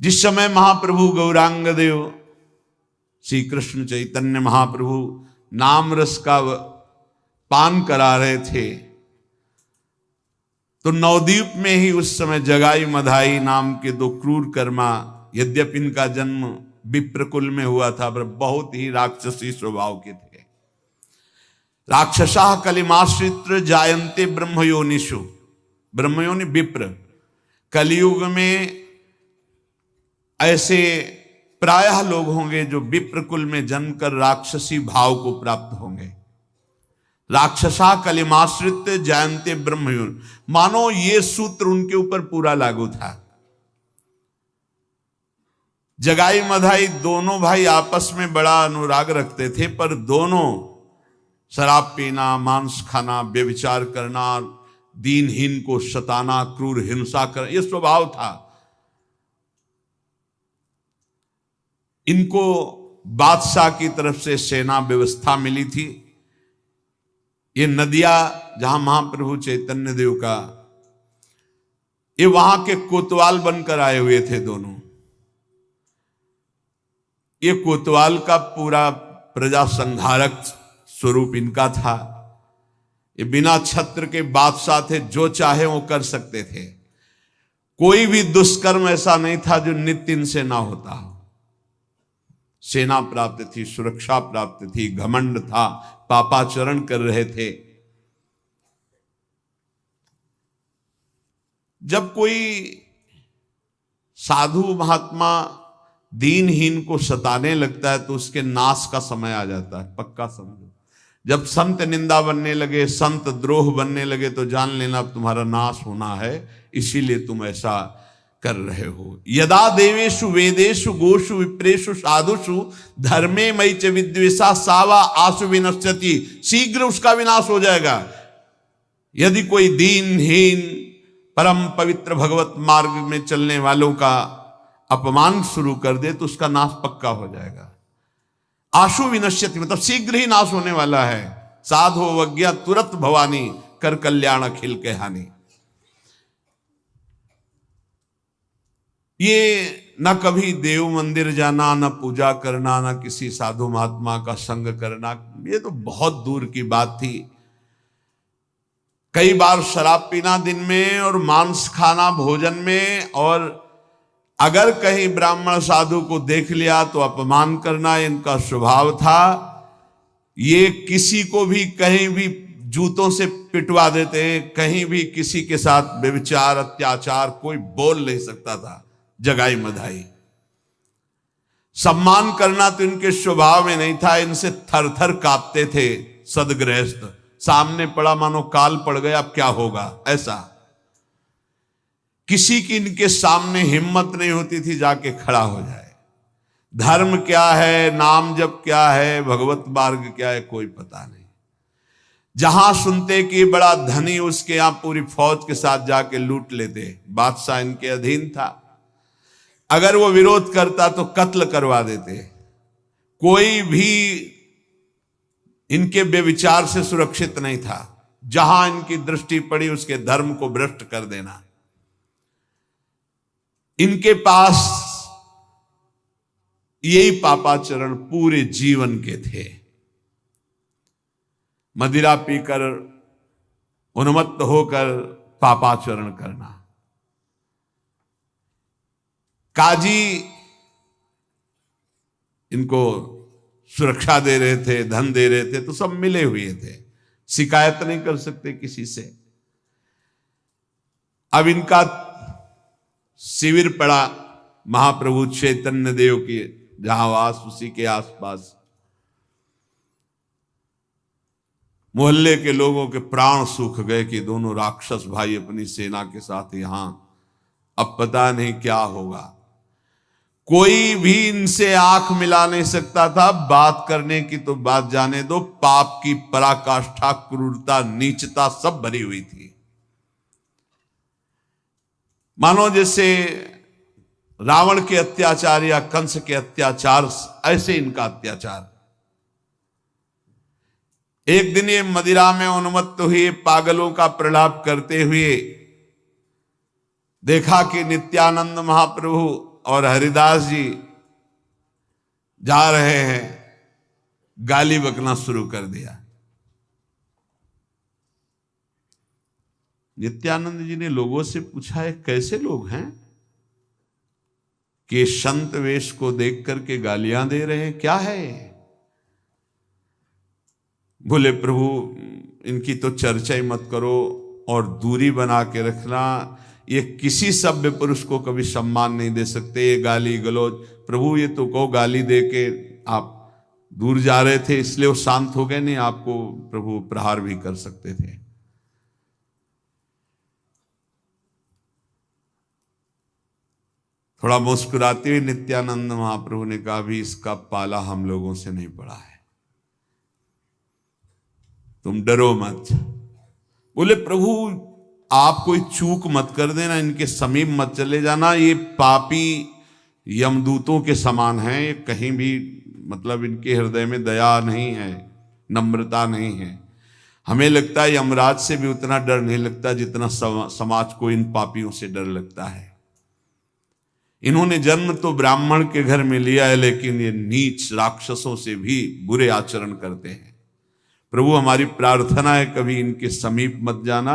जिस समय महाप्रभु गौरांग देव श्री कृष्ण चैतन्य महाप्रभु नाम रस का पान करा रहे थे, तो नवद्वीप में ही उस समय जगाई मधाई नाम के दो क्रूर कर्मा, यद्यपि इनका जन्म विप्रकुल में हुआ था पर बहुत ही राक्षसी स्वभाव के थे। राक्षसा कलिमाश्रित जायन्ते ब्रह्मयोनिषु, ब्रह्मयोनि विप्र, कलियुग में ऐसे प्रायः लोग होंगे जो विप्रकुल में जन्मकर राक्षसी भाव को प्राप्त होंगे। राक्षसा कलिमाश्रित जायन्ते ब्रह्मयोनि, मानो ये सूत्र उनके ऊपर पूरा लागू था। जगाई मधाई दोनों भाई आपस में बड़ा अनुराग रखते थे, पर दोनों शराब पीना, मांस खाना, व्यभिचार करना, दीनहीन को सताना, क्रूर हिंसा करना, यह स्वभाव था। इनको बादशाह की तरफ से सेना व्यवस्था मिली थी। ये नदिया जहां महाप्रभु चैतन्य देव का, ये वहां के कोतवाल बनकर आए हुए थे दोनों। ये कोतवाल का पूरा प्रजा संहारक स्वरूप इनका था। ये बिना छत्र के बादशाह थे, जो चाहे वो कर सकते थे। कोई भी दुष्कर्म ऐसा नहीं था जो नित्य इनसे ना होता हो। सेना प्राप्त थी, सुरक्षा प्राप्त थी, घमंड था, पापाचरण कर रहे थे। जब कोई साधु महात्मा दीनहीन को सताने लगता है तो उसके नाश का समय आ जाता है, पक्का समझो। जब संत निंदा बनने लगे, संत द्रोह बनने लगे, तो जान लेना अब तुम्हारा नाश होना है, इसीलिए तुम ऐसा कर रहे हो। यदा देवेषु वेदेषु गोषु विप्रेषु साधुषु धर्मे मयि च विद्वेषा सावा आसु विनश्यति, शीघ्र उसका विनाश हो जाएगा। यदि कोई दीनहीन परम पवित्र भगवत मार्ग में चलने वालों का अपमान शुरू कर दे तो उसका नाश पक्का हो जाएगा। आशु विनश्यति मतलब शीघ्र ही नाश होने वाला है। साधो वज्ञा तुरत भवानी, कर कल्याण अखिल के हानि। ये न कभी देव मंदिर जाना, न पूजा करना, न किसी साधु महात्मा का संग करना, ये तो बहुत दूर की बात थी। कई बार शराब पीना दिन में और मांस खाना भोजन में, और अगर कहीं ब्राह्मण साधु को देख लिया तो अपमान करना इनका स्वभाव था। ये किसी को भी कहीं भी जूतों से पिटवा देते, कहीं भी किसी के साथ व्यभिचार अत्याचार कोई बोल नहीं सकता था। जगाई मधाई सम्मान करना तो इनके स्वभाव में नहीं था। इनसे थर थर कांपते थे सदगृहस्थ। सामने पड़ा मानो काल पड़ गया, अब क्या होगा, ऐसा। किसी की इनके सामने हिम्मत नहीं होती थी जाके खड़ा हो जाए। धर्म क्या है, नाम जप क्या है, भगवत मार्ग क्या है, कोई पता नहीं। जहां सुनते कि बड़ा धनी, उसके यहां पूरी फौज के साथ जाके लूट लेते। बादशाह इनके अधीन था, अगर वो विरोध करता तो कत्ल करवा देते। कोई भी इनके व्यभिचार से सुरक्षित नहीं था। जहां इनकी दृष्टि पड़ी उसके धर्म को भ्रष्ट कर देना। इनके पास यही पापाचरण पूरे जीवन के थे। मदिरा पीकर उन्मत्त होकर पापाचरण करना। काजी इनको सुरक्षा दे रहे थे, धन दे रहे थे, तो सब मिले हुए थे, शिकायत नहीं कर सकते किसी से। अब इनका शिविर पड़ा महाप्रभु चैतन्य देव के जहां वास, उसी के आसपास। मोहल्ले के लोगों के प्राण सूख गए कि दोनों राक्षस भाई अपनी सेना के साथ यहां, अब पता नहीं क्या होगा। कोई भी इनसे आंख मिला नहीं सकता था। बात करने की तो बात जाने दो, पाप की पराकाष्ठा, क्रूरता, नीचता सब भरी हुई थी। मानो जैसे रावण के अत्याचार या कंस के अत्याचार, ऐसे इनका अत्याचार। एक दिन ये मदिरा में उन्मत्त हुए पागलों का प्रलाप करते हुए देखा कि नित्यानंद महाप्रभु और हरिदास जी जा रहे हैं, गाली बकना शुरू कर दिया। नित्यानंद जी ने लोगों से पूछा है कैसे लोग हैं कि संत वेश को देख करके गालियां दे रहे हैं, क्या है? बोले प्रभु इनकी तो चर्चा ही मत करो और दूरी बना के रखना, ये किसी सभ्य पुरुष को कभी सम्मान नहीं दे सकते, ये गाली गलौज। प्रभु ये तो को गाली दे के आप दूर जा रहे थे इसलिए वो शांत हो गए, नहीं आपको प्रभु प्रहार भी कर सकते थे। थोड़ा मुस्कुराते हुए नित्यानंद महाप्रभु ने कहा भी इसका पाला हम लोगों से नहीं पड़ा है, तुम डरो मत। बोले प्रभु आप कोई चूक मत कर देना, इनके समीप मत चले जाना, ये पापी यमदूतों के समान हैं, ये कहीं भी मतलब इनके हृदय में दया नहीं है, नम्रता नहीं है। हमें लगता है यमराज से भी उतना डर नहीं लगता जितना समाज को इन पापियों से डर लगता है। इन्होंने जन्म तो ब्राह्मण के घर में लिया है, लेकिन ये नीच राक्षसों से भी बुरे आचरण करते हैं। प्रभु हमारी प्रार्थना है कभी इनके समीप मत जाना।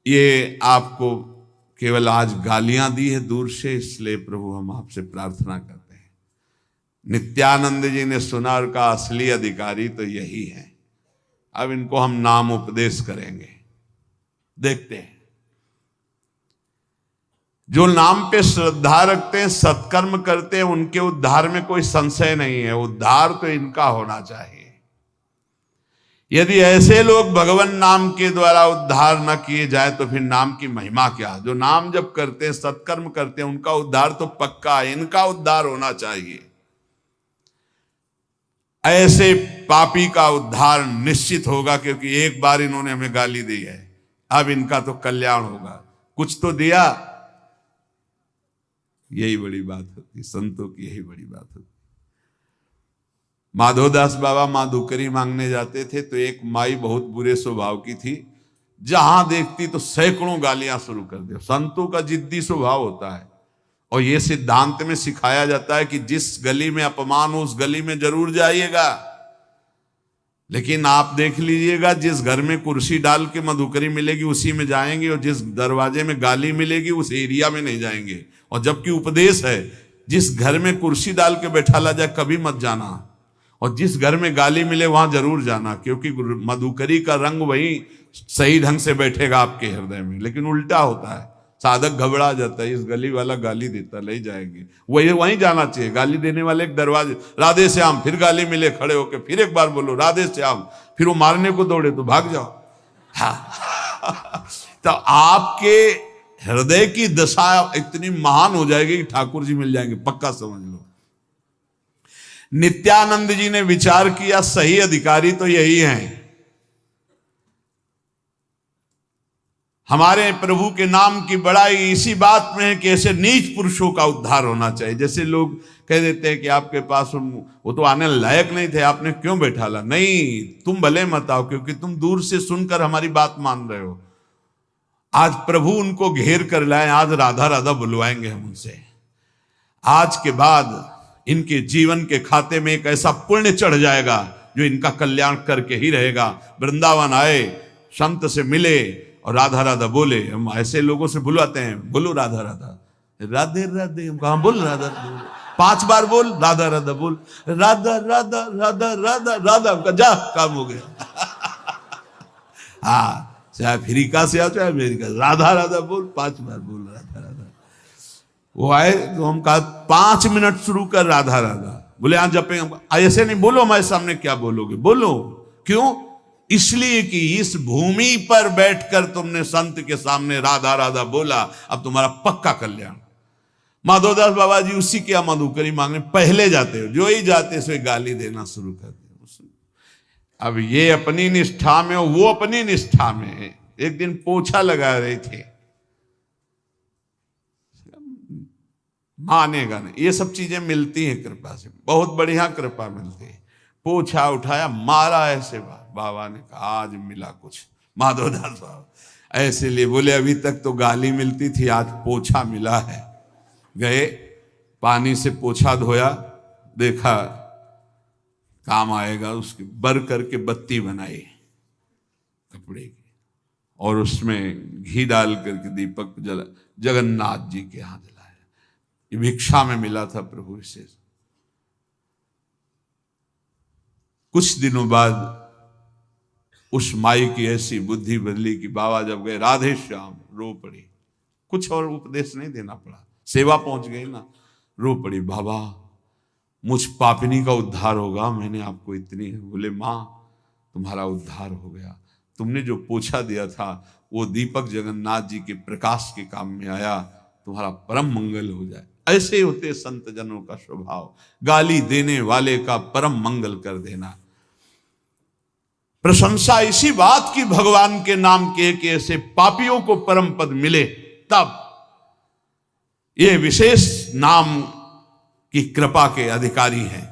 ये आपको केवल आज गालियां दी है दूर से, इसलिए प्रभु हम आपसे प्रार्थना करते हैं। नित्यानंद जी ने सुना और कहा असली अधिकारी तो यही है, अब इनको हम नाम उपदेश करेंगे। देखते हैं, जो नाम पे श्रद्धा रखते हैं, सत्कर्म करते हैं, उनके उद्धार में कोई संशय नहीं है। उद्धार तो इनका होना चाहिए। यदि ऐसे लोग भगवान नाम के द्वारा उद्धार न किए जाए तो फिर नाम की महिमा क्या? जो नाम जब करते हैं, सत्कर्म करते हैं, उनका उद्धार तो पक्का है, इनका उद्धार होना चाहिए। ऐसे पापी का उद्धार निश्चित होगा, क्योंकि एक बार इन्होंने हमें गाली दी है, अब इनका तो कल्याण होगा। कुछ तो दिया, यही बड़ी बात होती, संतों की यही बड़ी बात होती। माधोदास बाबा माधुकरी मांगने जाते थे तो एक माई बहुत बुरे स्वभाव की थी, जहां देखती तो सैकड़ों गालियां शुरू कर दे। संतों का जिद्दी स्वभाव होता है, और यह सिद्धांत में सिखाया जाता है कि जिस गली में अपमान हो उस गली में जरूर जाइएगा। लेकिन आप देख लीजिएगा, जिस घर में कुर्सी डाल के मधुकरी मिलेगी उसी में जाएंगे, और जिस दरवाजे में गाली मिलेगी उस एरिया में नहीं जाएंगे। और जबकि उपदेश है जिस घर में कुर्सी डाल के बैठा ला जाए कभी मत जाना, और जिस घर में गाली मिले वहां जरूर जाना, क्योंकि मधुकरी का रंग वही सही ढंग से बैठेगा आपके हृदय में। लेकिन उल्टा होता है, साधक घबरा जाता है, इस गली वाला गाली देता, ले जाएंगे, वहीं जाना चाहिए। गाली देने वाले एक दरवाजे राधे श्याम, फिर गाली मिले, खड़े होके फिर एक बार बोलो राधे श्याम, फिर वो मारने को दौड़े तो भाग जाओ। हाँ। तो आपके हृदय की दशा इतनी महान हो जाएगी कि ठाकुर जी मिल जाएंगे, पक्का समझ लो। नित्यानंद जी ने विचार किया सही अधिकारी तो यही हैं। हमारे प्रभु के नाम की बड़ाई इसी बात में है कि ऐसे नीच पुरुषों का उद्धार होना चाहिए। जैसे लोग कह देते हैं कि आपके पास वो तो आने लायक नहीं थे, आपने क्यों बैठा ला? नहीं, तुम भले मत आओ, क्योंकि तुम दूर से सुनकर हमारी बात मान रहे हो। आज प्रभु उनको घेर कर लाए, आज राधा राधा बुलवाएंगे हम उनसे। आज के बाद इनके जीवन के खाते में एक ऐसा पुण्य चढ़ जाएगा जो इनका कल्याण करके ही रहेगा। वृंदावन आए, संत से मिले और राधा राधा बोले। हम ऐसे लोगों से बुलवाते हैं, बोलो राधा राधा, राधे राधे, हम कहा बोल राधा राधा, 5 बार बोल राधा राधा, बोल राधा राधा राधा राधा राधा, हमका जा काम हो गया। हाँ, चाहे अफ्रीका से आओ चाहे अमेरिका, राधा राधा बोल, 5 बार बोल राधा राधा। वो आए तो हम कहा 5 मिनट शुरू कर राधा राधा। बोले आज जपेंगे, ऐसे नहीं बोलो, हमारे सामने क्या बोलोगे? बोलो। क्यों? इसलिए कि इस भूमि पर बैठकर तुमने संत के सामने राधा राधा बोला, अब तुम्हारा पक्का कल्याण। माधोदास बाबा जी उसी के मधुकरी मांगने पहले जाते हो, जो ही जाते सो गाली देना शुरू कर दिया। अब ये अपनी निष्ठा में, वो अपनी निष्ठा में। एक दिन पोछा लगा रहे थे, मानेगा नहीं, ये सब चीजें मिलती हैं कृपा से, बहुत बढ़िया कृपा मिलती है। पोछा उठाया, मारा ऐसे, बाबा ने कहा आज मिला कुछ। माधवदास बाबा ऐसे लिए बोले अभी तक तो गाली मिलती थी, आज पोछा मिला है। गए, पानी से पोछा धोया, देखा काम आएगा, उसकी बर करके बत्ती बनाई कपड़े की और उसमें घी डाल करके दीपक जला, जगन्नाथ जी के यहां जलाया। ये भिक्षा में मिला था प्रभु से। कुछ दिनों बाद उस माई की ऐसी बुद्धि बदली कि बाबा जब गए राधे श्याम, रो पड़ी। कुछ और उपदेश नहीं देना पड़ा, सेवा पहुंच गई ना, रो पड़ी, बाबा मुझ पापिनी का उद्धार होगा, मैंने आपको इतनी। बोले माँ तुम्हारा उद्धार हो गया, तुमने जो पोछा दिया था वो दीपक जगन्नाथ जी के प्रकाश के काम में आया, तुम्हारा परम मंगल हो जाए। ऐसे ही होते संत जनों का स्वभाव, गाली देने वाले का परम मंगल कर देना। प्रशंसा इसी बात की भगवान के नाम के कि ऐसे पापियों को परम पद मिले, तब ये विशेष नाम की कृपा के अधिकारी हैं।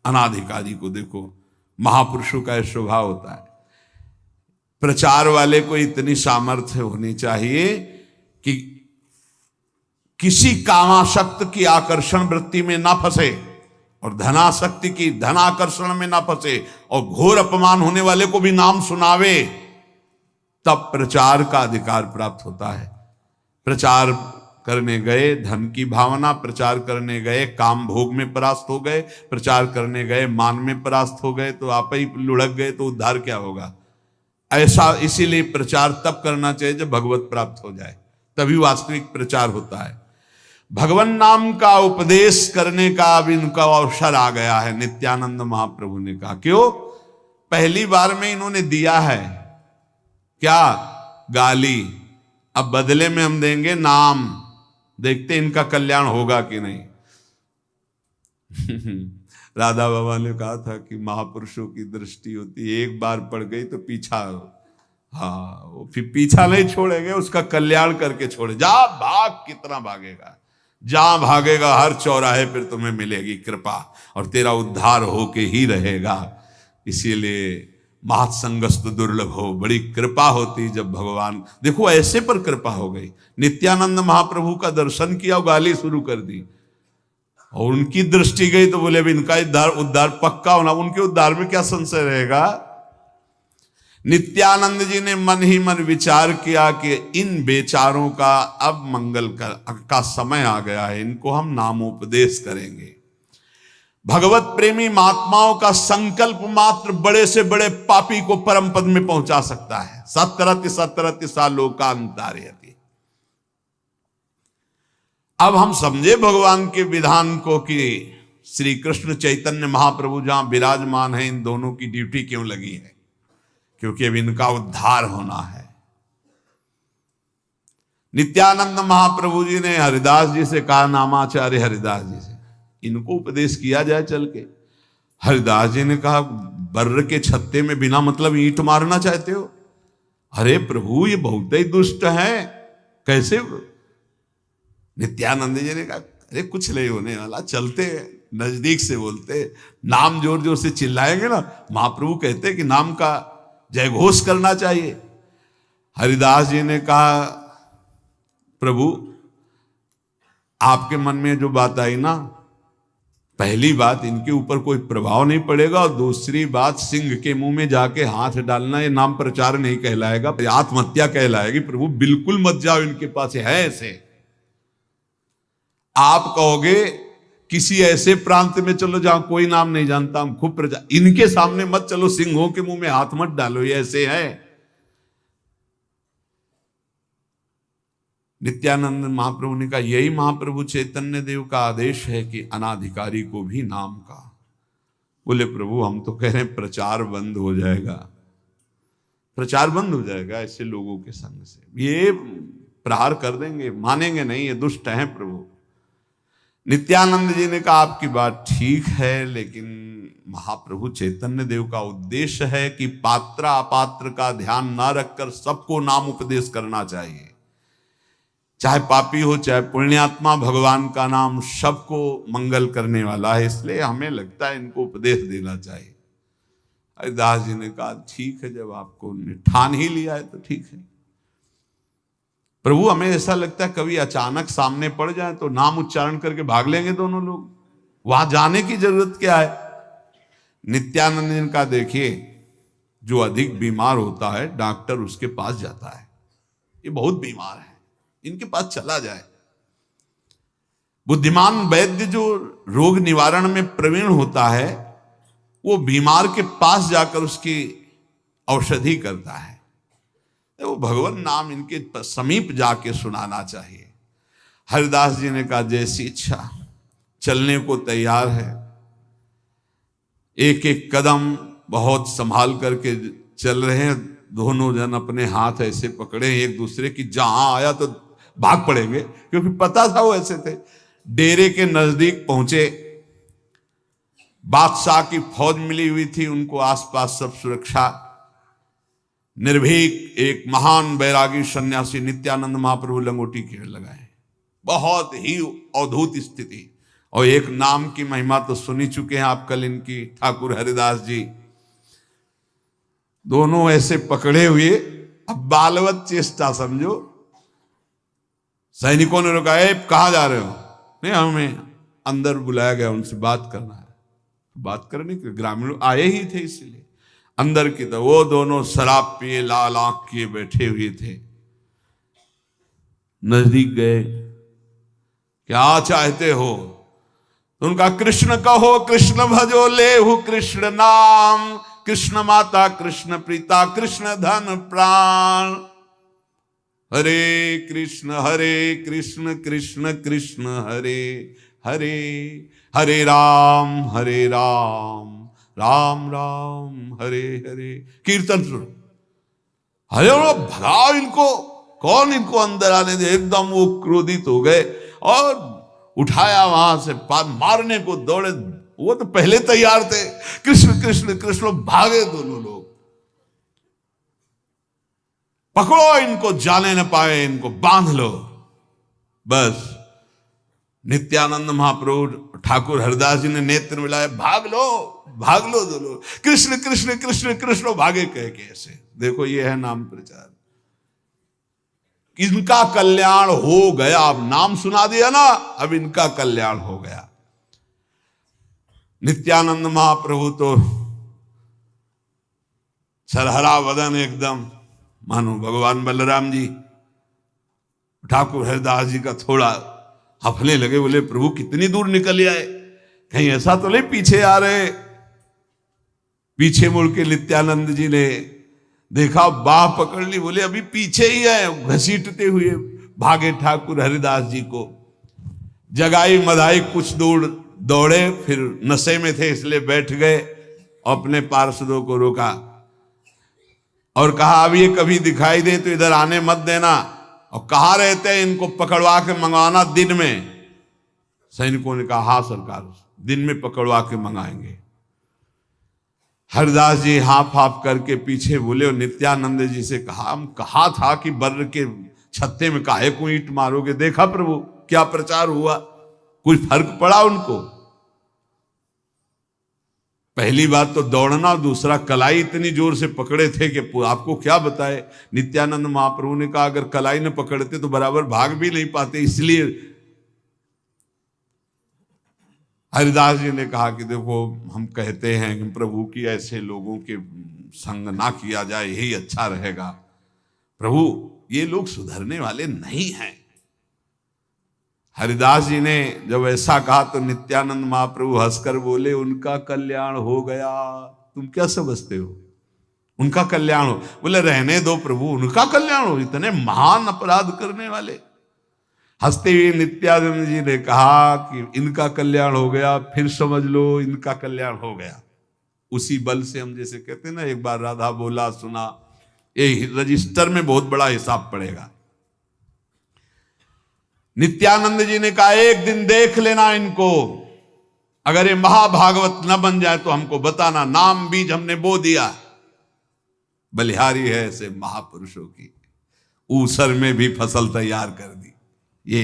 अनाधिकारी को देखो, महापुरुषों का स्वभाव होता है। प्रचार वाले को इतनी सामर्थ्य होनी चाहिए कि किसी कामासक्त की आकर्षण वृत्ति में ना फंसे और धनासक्ति की धनाकर्षण में ना फंसे और घोर अपमान होने वाले को भी नाम सुनावे, तब प्रचार का अधिकार प्राप्त होता है। प्रचार करने गए धन की भावना, प्रचार करने गए काम भोग में परास्त हो गए, प्रचार करने गए मान में परास्त हो गए, तो आप ही लुढ़क गए तो उद्धार क्या होगा। ऐसा इसीलिए प्रचार तब करना चाहिए जब भगवत प्राप्त हो जाए, तभी वास्तविक प्रचार होता है। भगवान नाम का उपदेश करने का अब इनका अवसर आ गया है। नित्यानंद महाप्रभु ने कहा, क्यों? पहली बार में इन्होंने दिया है क्या? गाली। अब बदले में हम देंगे नाम, देखते इनका कल्याण होगा कि नहीं। राधा बाबा ने कहा था कि महापुरुषों की दृष्टि होती है, एक बार पड़ गई तो पीछा, हाँ वो फिर पीछा नहीं छोड़ेंगे, उसका कल्याण करके छोड़े। जा भाग, कितना भागेगा, जहां भागेगा हर चौराहे पर तुम्हें मिलेगी कृपा और तेरा उद्धार होके ही रहेगा। इसीलिए महत्संगस्त दुर्लभ हो, बड़ी कृपा होती जब भगवान, देखो ऐसे पर कृपा हो गई। नित्यानंद महाप्रभु का दर्शन किया और गाली शुरू कर दी और उनकी दृष्टि गई तो बोले अब इनका उद्धार पक्का होना। उनके उद्धार में क्या संशय रहेगा। नित्यानंद जी ने मन ही मन विचार किया कि इन बेचारों का अब मंगल का समय आ गया है, इनको हम नामोपदेश करेंगे। भगवत प्रेमी महात्माओं का संकल्प मात्र बड़े से बड़े पापी को परम पद में पहुंचा सकता है। सत्रति सत्रति सा लोकांतारयति। अब हम समझे भगवान के विधान को कि श्री कृष्ण चैतन्य महाप्रभु जहां विराजमान है, इन दोनों की ड्यूटी क्यों लगी है, क्योंकि अब इनका उद्धार होना है। नित्यानंद महाप्रभु जी ने हरिदास जी से कहा, नामाचार्य हरिदास जी से, इनको उपदेश किया जाए चल के। हरिदास जी ने कहा, बर्र के छत्ते में बिना मतलब ईंट मारना चाहते हो? अरे प्रभु ये बहुत ही दुष्ट है, कैसे? नित्यानंद जी ने कहा, अरे कुछ नहीं होने वाला, चलते नजदीक से बोलते, नाम जोर जोर से चिल्लाएंगे ना, महाप्रभु कहते कि नाम का जय घोष करना चाहिए। हरिदास जी ने कहा, प्रभु आपके मन में जो बात आई ना, पहली बात इनके ऊपर कोई प्रभाव नहीं पड़ेगा, और दूसरी बात सिंह के मुंह में जाके हाथ डालना ये नाम प्रचार नहीं कहलाएगा, आत्महत्या कहलाएगी। प्रभु बिल्कुल मत जाओ, इनके पास है ऐसे। आप कहोगे किसी ऐसे प्रांत में चलो जहां कोई नाम नहीं जानता, हम खूब प्रचार, इनके सामने मत चलो, सिंहों के मुंह में हाथ मत डालो, ये ऐसे है। नित्यानंद महाप्रभु ने कहा, यही महाप्रभु चैतन्य देव का आदेश है कि अनाधिकारी को भी नाम का। बोले प्रभु हम तो कह रहे हैं प्रचार बंद हो जाएगा, प्रचार बंद हो जाएगा ऐसे लोगों के संग से, ये प्रहार कर देंगे, मानेंगे नहीं, ये दुष्ट हैं प्रभु। नित्यानंद जी ने कहा, आपकी बात ठीक है, लेकिन महाप्रभु चैतन्य देव का उद्देश्य है कि पात्र अपात्र का ध्यान ना रखकर सबको नाम उपदेश करना चाहिए, चाहे पापी हो चाहे पुण्यात्मा, भगवान का नाम सबको मंगल करने वाला है, इसलिए हमें लगता है इनको उपदेश देना चाहिए। हरिदास जी ने कहा, ठीक है, जब आपको ठान ही लिया है तो ठीक है। प्रभु हमें ऐसा लगता है कभी अचानक सामने पड़ जाए तो नाम उच्चारण करके भाग लेंगे दोनों लोग, वहां जाने की जरूरत क्या है। नित्यानंद का देखिए, जो अधिक बीमार होता है डॉक्टर उसके पास जाता है, ये बहुत बीमार है, इनके पास चला जाए। बुद्धिमान वैद्य जो रोग निवारण में प्रवीण होता है वो बीमार के पास जाकर उसकी औषधि करता है। वो भगवान नाम इनके समीप जाके सुनाना चाहिए। हरिदास जी ने कहा जैसी इच्छा, चलने को तैयार है, एक एक कदम बहुत संभाल करके चल रहे हैं। दोनों जन अपने हाथ ऐसे पकड़े एक दूसरे की, जहां आया तो भाग पड़ेंगे, क्योंकि पता था वो ऐसे थे। डेरे के नजदीक पहुंचे, बादशाह की फौज मिली हुई थी उनको, आसपास सब सुरक्षा। निर्भीक एक महान बैरागी सन्यासी नित्यानंद महाप्रभु लंगोटी खेल लगाए, बहुत ही अद्भुत स्थिति। और एक नाम की महिमा तो सुनी चुके हैं आप कल इनकी, ठाकुर हरिदास जी। दोनों ऐसे पकड़े हुए, अब बालवत चेष्टा समझो। सैनिकों ने रोका, कहां जा रहे हो? नहीं, हमें अंदर बुलाया गया, उनसे बात करना है। बात करने के ग्रामीण आए ही थे, इसलिए अंदर की तरफ। वो दोनों शराब पिए लाल आंख किए बैठे हुए थे। नजदीक गए, क्या चाहते हो? तो उनका कृष्ण कहो, कृष्ण भजो लेहु कृष्ण नाम, कृष्ण माता कृष्ण प्रीता कृष्ण धन प्राण। हरे कृष्ण कृष्ण कृष्ण हरे हरे, हरे राम राम राम हरे हरे। कीर्तन सुनो। अरे भगाओ इनको, कौन इनको अंदर आने दे। एकदम वो क्रोधित हो गए और उठाया, वहां से मारने को दौड़े। वो तो पहले तैयार थे, कृष्ण कृष्ण कृष्ण, भागे दोनों लोग। पकड़ो इनको, जाने न पाए, इनको बांध लो। बस नित्यानंद महाप्रभु ठाकुर हरिदास जी ने नेत्र मिलाए, भाग लो दोनों, कृष्ण कृष्ण कृष्ण कृष्ण, भागे कह के ऐसे। देखो ये है नाम प्रचार, इनका कल्याण हो गया। अब नाम सुना दिया ना, अब इनका कल्याण हो गया। नित्यानंद महाप्रभु तो सरहरा वदन एकदम, मानो भगवान बलराम जी। ठाकुर हरिदास जी का थोड़ा हफने लगे, बोले प्रभु कितनी दूर निकल आए, कहीं ऐसा तो नहीं पीछे आ रहे। पीछे मुड़ के नित्यानंद जी ने देखा, बाह पकड़ ली, बोले अभी पीछे ही है। घसीटते हुए भागे ठाकुर हरिदास जी को। जगाई मधाई कुछ दूर दौड़े, फिर नशे में थे इसलिए बैठ गए। अपने पार्षदों को रोका और कहा अब ये कभी दिखाई दे तो इधर आने मत देना, और कहाँ रहते हैं इनको पकड़वा के मंगवाना दिन में। सैनिकों ने कहा हाँ सरकार, दिन में पकड़वा के मंगाएंगे। हरिदास जी हाफ हाफ करके पीछे बोले और नित्यानंद जी से कहा, हम कहा था कि बर्र के छत्ते में काहे को ईंट मारोगे। देखा प्रभु क्या प्रचार हुआ, कुछ फर्क पड़ा उनको। पहली बात तो दौड़ना, दूसरा कलाई इतनी जोर से पकड़े थे कि आपको क्या बताए। नित्यानंद महाप्रभु ने कहा अगर कलाई न पकड़ते तो बराबर भाग भी नहीं पाते। इसलिए हरिदास जी ने कहा कि देखो हम कहते हैं कि प्रभु की ऐसे लोगों के संग ना किया जाए, यही अच्छा रहेगा। प्रभु ये लोग सुधरने वाले नहीं हैं। हरिदास जी ने जब ऐसा कहा तो नित्यानंद महाप्रभु हंसकर बोले उनका कल्याण हो गया। तुम क्या समझते हो उनका कल्याण हो? बोले रहने दो प्रभु, उनका कल्याण हो, इतने महान अपराध करने वाले। हंसते हुए नित्यानंद जी ने कहा कि इनका कल्याण हो गया, फिर समझ लो इनका कल्याण हो गया। उसी बल से हम जैसे कहते हैं ना, एक बार राधा बोला सुना, ये रजिस्टर में बहुत बड़ा हिसाब पड़ेगा। नित्यानंद जी ने कहा एक दिन देख लेना इनको, अगर ये महाभागवत न बन जाए तो हमको बताना। नाम बीज हमने बो दिया, बलिहारी है ऐसे महापुरुषों की, ऊसर में भी फसल तैयार कर दी। ये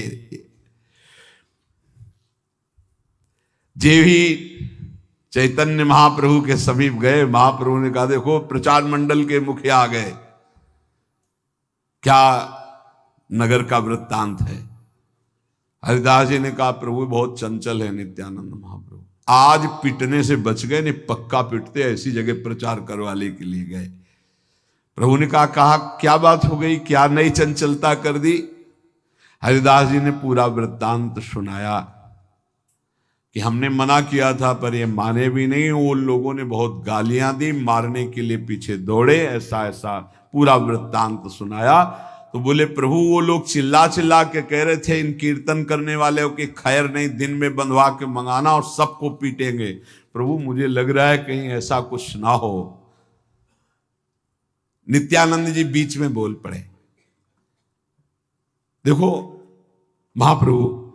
जे भी चैतन्य महाप्रभु के समीप गए, महाप्रभु ने कहा देखो प्रचार मंडल के मुखिया आ गए, क्या नगर का वृत्तांत है। हरिदास जी ने कहा प्रभु बहुत चंचल है नित्यानंद महाप्रभु, आज पिटने से बच गए, नहीं पक्का पिटते, ऐसी जगह प्रचार करवाने के लिए गए। प्रभु ने कहा क्या बात हो गई, क्या नई चंचलता कर दी? हरिदास जी ने पूरा वृत्तांत सुनाया कि हमने मना किया था पर ये माने भी नहीं, वो लोगों ने बहुत गालियां दी, मारने के लिए पीछे दौड़े, ऐसा ऐसा पूरा वृत्तांत सुनाया। तो बोले प्रभु वो लोग चिल्ला चिल्ला के कह रहे थे इन कीर्तन करने वाले की खैर नहीं, दिन में बंधवा के मंगाना और सबको पीटेंगे। प्रभु मुझे लग रहा है कहीं ऐसा कुछ ना हो। नित्यानंद जी बीच में बोल पड़े, देखो महाप्रभु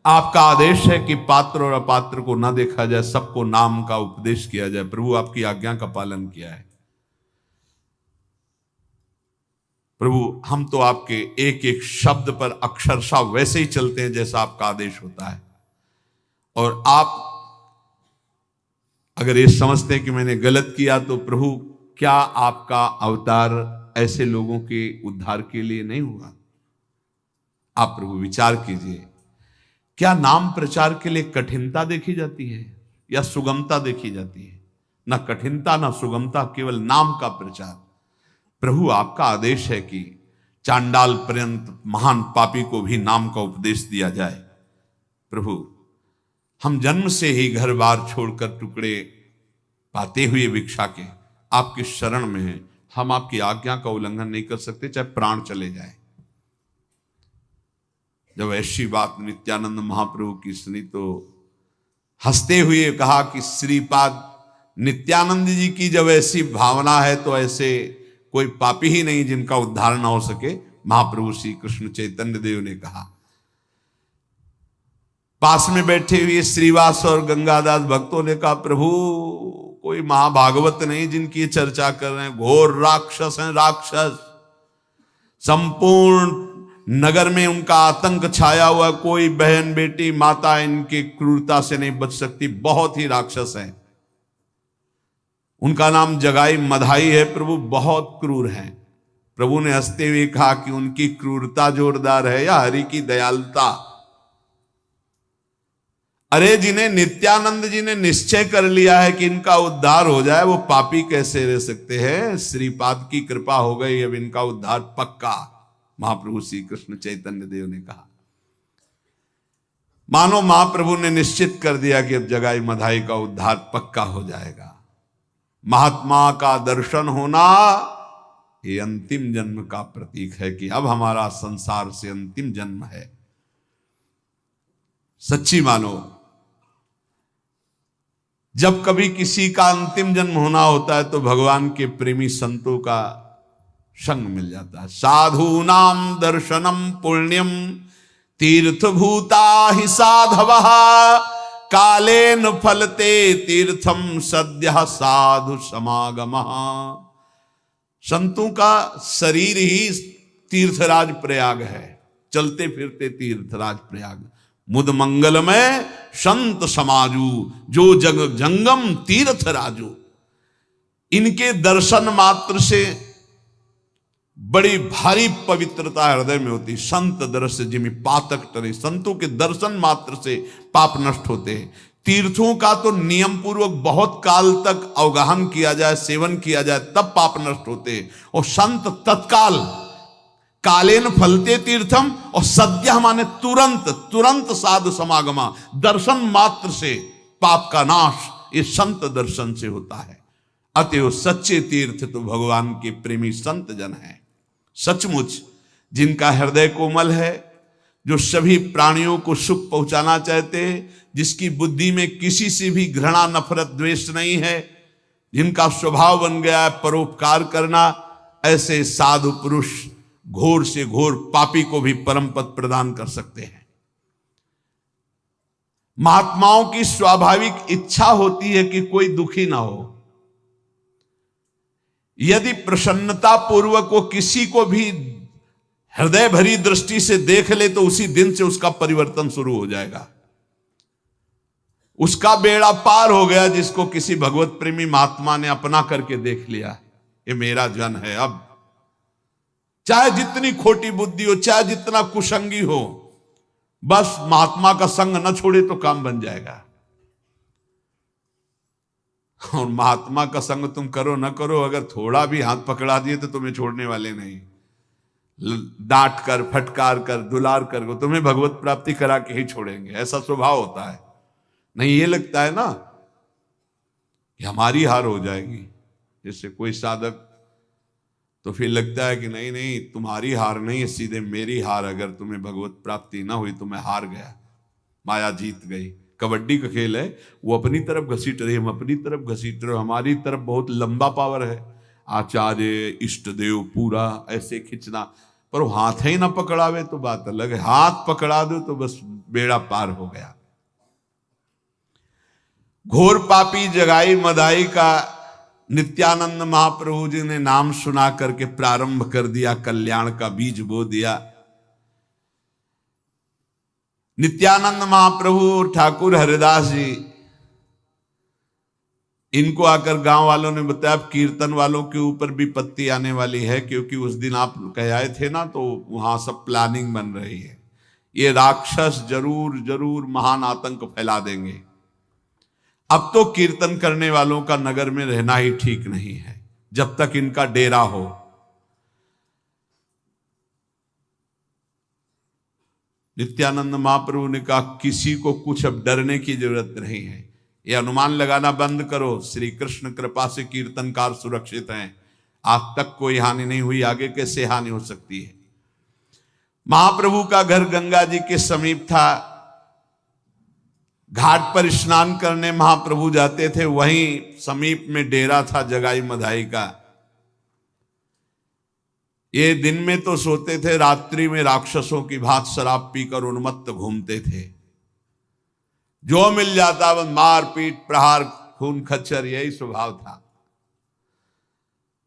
आपका आदेश है कि पात्र और अपात्र को ना देखा जाए, सबको नाम का उपदेश किया जाए। प्रभु आपकी आज्ञा का पालन किया है। प्रभु हम तो आपके एक एक शब्द पर अक्षरशः वैसे ही चलते हैं जैसा आपका आदेश होता है, और आप अगर ये समझते हैं कि मैंने गलत किया तो प्रभु क्या आपका अवतार ऐसे लोगों के उद्धार के लिए नहीं हुआ? आप प्रभु विचार कीजिए, क्या नाम प्रचार के लिए कठिनता देखी जाती है या सुगमता देखी जाती है? ना कठिनता ना सुगमता, केवल नाम का प्रचार। प्रभु आपका आदेश है कि चांडाल पर्यंत महान पापी को भी नाम का उपदेश दिया जाए। प्रभु हम जन्म से ही घर बार छोड़कर टुकड़े पाते हुए भिक्षा के आपकी शरण में हैं, हम आपकी आज्ञा का उल्लंघन नहीं कर सकते चाहे प्राण चले जाए। जब ऐसी बात नित्यानंद महाप्रभु की सुनी तो हंसते हुए कहा कि श्रीपाद नित्यानंद जी की जब ऐसी भावना है तो ऐसे कोई पापी ही नहीं जिनका उद्धार ना हो सके। महाप्रभु श्री कृष्ण चैतन्य देव ने कहा। पास में बैठे हुए श्रीवास और गंगादास भक्तों ने कहा प्रभु कोई महाभागवत नहीं जिनकी चर्चा कर रहे हैं, घोर राक्षस हैं, राक्षस। संपूर्ण नगर में उनका आतंक छाया हुआ, कोई बहन बेटी माता इनकी क्रूरता से नहीं बच सकती, बहुत ही राक्षस है। उनका नाम जगाई मधाई है प्रभु, बहुत क्रूर हैं। प्रभु ने हंसते हुए कहा कि उनकी क्रूरता जोरदार है या हरि की दयालुता? अरे जिन्हें नित्यानंद जी ने निश्चय कर लिया है कि इनका उद्धार हो जाए वो पापी कैसे रह सकते हैं? श्रीपाद की कृपा हो गई, अब इनका उद्धार पक्का। महाप्रभु श्री कृष्ण चैतन्य देव ने कहा। मानो महाप्रभु ने निश्चित कर दिया कि अब जगाई मधाई का उद्धार पक्का हो जाएगा। महात्मा का दर्शन होना ये अंतिम जन्म का प्रतीक है कि अब हमारा संसार से अंतिम जन्म है। सच्ची मानो जब कभी किसी का अंतिम जन्म होना होता है तो भगवान के प्रेमी संतों का संग मिल जाता है। साधु नाम दर्शनम पुण्यम तीर्थभूता ही साधवः कालेन फलते तीर्थम सद्यः साधु समागमः। संतों का शरीर ही तीर्थराज प्रयाग है, चलते फिरते तीर्थराज प्रयाग। मुद मंगल में संत समाजू जो जग जंगम तीर्थ राजू। इनके दर्शन मात्र से बड़ी भारी पवित्रता हृदय में होती। संत दर्श जिमि पातक टरे, संतों के दर्शन मात्र से पाप नष्ट होते हैं। तीर्थों का तो नियम पूर्वक बहुत काल तक अवगाहन किया जाए, सेवन किया जाए, तब पाप नष्ट होते हैं। और संत तत्काल, कालेन फलते तीर्थम, और सद्य माने तुरंत, तुरंत साधु समागमा, दर्शन मात्र से पाप का नाश ये संत दर्शन से होता है। अतएव सच्चे तीर्थ तो भगवान के प्रेमी संत जन हैं। सचमुच जिनका हृदय कोमल है, जो सभी प्राणियों को सुख पहुंचाना चाहते हैं, जिसकी बुद्धि में किसी से भी घृणा नफरत द्वेष नहीं है, जिनका स्वभाव बन गया है परोपकार करना, ऐसे साधु पुरुष घोर से घोर पापी को भी परम पद प्रदान कर सकते हैं। महात्माओं की स्वाभाविक इच्छा होती है कि कोई दुखी ना हो। यदि प्रसन्नता पूर्वक वो किसी को भी हृदय भरी दृष्टि से देख ले तो उसी दिन से उसका परिवर्तन शुरू हो जाएगा। उसका बेड़ा पार हो गया जिसको किसी भगवत प्रेमी महात्मा ने अपना करके देख लिया, ये मेरा जन है। अब चाहे जितनी खोटी बुद्धि हो, चाहे जितना कुसंगी हो, बस महात्मा का संग न छोड़े तो काम बन जाएगा। और महात्मा का संग तुम करो न करो, अगर थोड़ा भी हाथ पकड़ा दिए तो तुम्हें छोड़ने वाले नहीं। डांट कर, फटकार कर, दुलार कर तुम्हें भगवत प्राप्ति करा के ही छोड़ेंगे, ऐसा स्वभाव होता है। नहीं ये लगता है ना कि हमारी हार हो जाएगी, जैसे कोई साधक, तो फिर लगता है कि नहीं नहीं तुम्हारी हार नहीं है, सीधे मेरी हार। अगर तुम्हें भगवत प्राप्ति ना हुई तो मैं हार गया, माया जीत गई। कबड्डी का खेल है, वो अपनी तरफ घसीट रही, हम अपनी तरफ घसीट रहे, हमारी तरफ बहुत लंबा पावर है, आचार्य इष्ट देव पूरा ऐसे खींचना, पर वो हाथ ही ना पकड़ावे तो बात अलग है, हाथ पकड़ा दो तो बस बेड़ा पार हो गया। घोर पापी जगाई मदाई का नित्यानंद महाप्रभु जी ने नाम सुना करके प्रारंभ कर दिया, कल्याण का बीज बो दिया। नित्यानंद महाप्रभु, ठाकुर हरिदास जी, इनको आकर गांव वालों ने बताया कीर्तन वालों के ऊपर भी पत्ती आने वाली है, क्योंकि उस दिन आप कह आए थे ना, तो वहां सब प्लानिंग बन रही है, ये राक्षस जरूर जरूर महान आतंक फैला देंगे। अब तो कीर्तन करने वालों का नगर में रहना ही ठीक नहीं है, जब तक इनका डेरा हो। नित्यानंद महाप्रभु ने कहा किसी को कुछ अब डरने की जरूरत नहीं है, ये अनुमान लगाना बंद करो, श्री कृष्ण कृपा से कीर्तनकार सुरक्षित हैं, आज तक कोई हानि नहीं हुई, आगे कैसे हानि हो सकती है। महाप्रभु का घर गंगा जी के समीप था, घाट पर स्नान करने महाप्रभु जाते थे, वहीं समीप में डेरा था जगाई मधाई का। ये दिन में तो सोते थे, रात्रि में राक्षसों की भांत शराब पीकर उन्मत्त घूमते थे, जो मिल जाता वह मार पीट प्रहार खून खच्चर, यही स्वभाव था।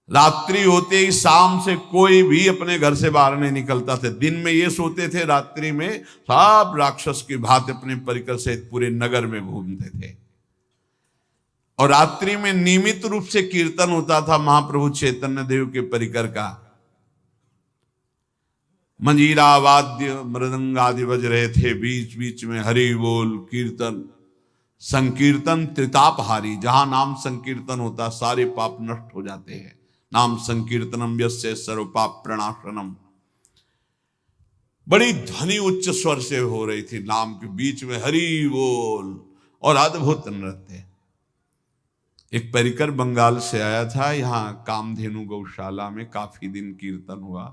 रात्रि होते ही शाम से कोई भी अपने घर से बाहर नहीं निकलता था। दिन में ये सोते थे, रात्रि में सब राक्षस की भांति अपने परिकर से पूरे नगर में घूमते थे। और रात्रि में नियमित रूप से कीर्तन होता था महाप्रभु चैतन्य देव के परिकर का, मंजीरा वाद्य मृदंग आदि बज रहे थे, बीच बीच में हरि बोल कीर्तन संकीर्तन त्रितापहारी। जहां नाम संकीर्तन होता सारे पाप नष्ट हो जाते हैं। नाम संकीर्तनम यस्य सर्व पाप प्रणाशनम। बड़ी ध्वनि उच्च स्वर से हो रही थी, नाम के बीच में हरि बोल और अद्भुत नृत्य। एक परिकर बंगाल से आया था, यहाँ कामधेनु गौशाला में काफी दिन कीर्तन हुआ।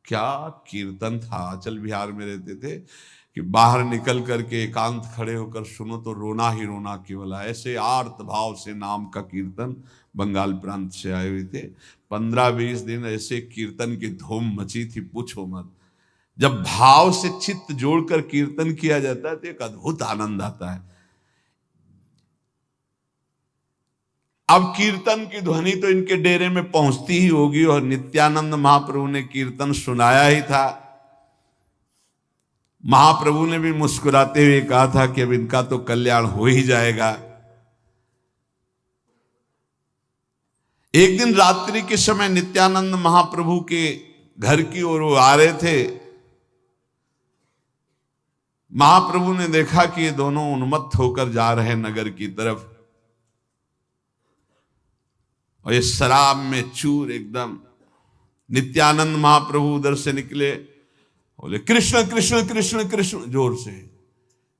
क्या कीर्तन था, अचल बिहार में रहते थे कि बाहर निकल करके एकांत खड़े होकर सुनो तो रोना ही रोना केवल। ऐसे आर्त भाव से नाम का कीर्तन, बंगाल प्रांत से आए हुए थे। 15-20 दिन ऐसे कीर्तन की धूम मची थी, पूछो मत। जब भाव से चित्त जोड़कर कीर्तन किया जाता है तो एक अद्भुत आनंद आता है। अब कीर्तन की ध्वनि तो इनके डेरे में पहुंचती ही होगी, और नित्यानंद महाप्रभु ने कीर्तन सुनाया ही था। महाप्रभु ने भी मुस्कुराते हुए कहा था कि अब इनका तो कल्याण हो ही जाएगा। एक दिन रात्रि के समय नित्यानंद महाप्रभु के घर की ओर वो आ रहे थे। महाप्रभु ने देखा कि ये दोनों उन्मत्त होकर जा रहे हैं नगर की तरफ, और ये शराब में चूर एकदम। नित्यानंद महाप्रभु उधर से निकले, बोले कृष्ण कृष्ण कृष्ण कृष्ण जोर से,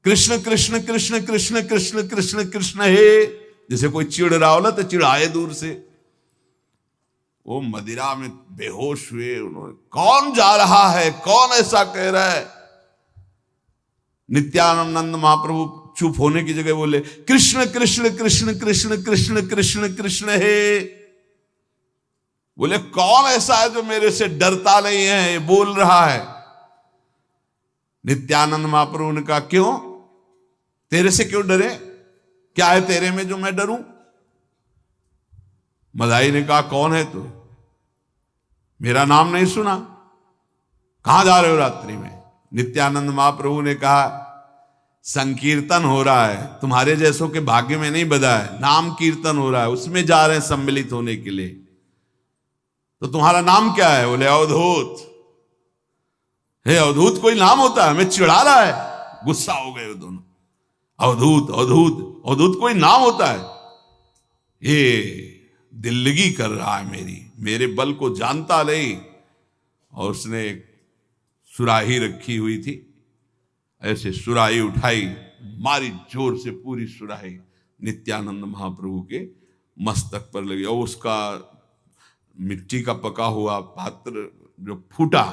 कृष्ण कृष्ण कृष्ण कृष्ण कृष्ण कृष्ण कृष्ण हे। जैसे कोई चिढ़ रहा हो ना तो चिढ़ाए दूर से। वो मदिरा में बेहोश हुए। उन्होंने, कौन जा रहा है, कौन ऐसा कह रहा है? नित्यानंद महाप्रभु चुप होने की जगह बोले कृष्ण कृष्ण कृष्ण कृष्ण कृष्ण कृष्ण कृष्ण हे। बोले कौन ऐसा है जो मेरे से डरता नहीं है, ये बोल रहा है? नित्यानंद महाप्रभु ने कहा क्यों, तेरे से क्यों डरे, क्या है तेरे में जो मैं डरूं? मदाई ने कहा कौन है तू, मेरा नाम नहीं सुना, कहां जा रहे हो रात्रि में? नित्यानंद महाप्रभु ने कहा संकीर्तन हो रहा है, तुम्हारे जैसों के भाग्य में नहीं बधा है, नाम कीर्तन हो रहा है, उसमें जा रहे हैं सम्मिलित होने के लिए। तो तुम्हारा नाम क्या है? बोले अवधूत। हे अवधूत कोई नाम होता है, हमें चिढ़ा रहा है। गुस्सा हो गए वो दोनों, अवधूत अवधूत अवधूत कोई नाम होता है, ये दिल्लगी कर रहा है मेरे बल को जानता नहीं। और उसने एक सुराही रखी हुई थी, ऐसे सुराही उठाई, मारी जोर से पूरी सुराही नित्यानंद महाप्रभु के मस्तक पर लगी, और उसका मिट्टी का पका हुआ पात्र जो फूटा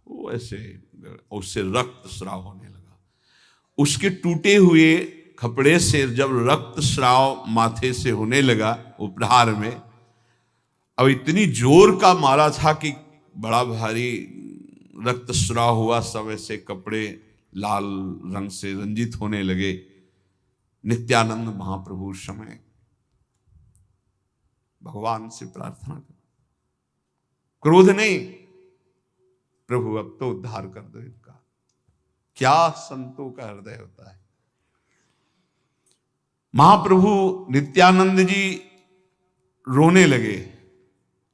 वो ऐसे, उससे रक्त स्राव होने लगा। उसके टूटे हुए कपड़े से जब रक्त स्राव माथे से होने लगा वो प्रहार में, अब इतनी जोर का मारा था कि बड़ा भारी रक्त स्राव हुआ, सब ऐसे कपड़े लाल रंग से रंजित होने लगे। नित्यानंद महाप्रभु उस समय भगवान से प्रार्थना कर, क्रोध नहीं, प्रभु अब तो उद्धार कर दो इनका। क्या संतों का हृदय होता है। महाप्रभु नित्यानंद जी रोने लगे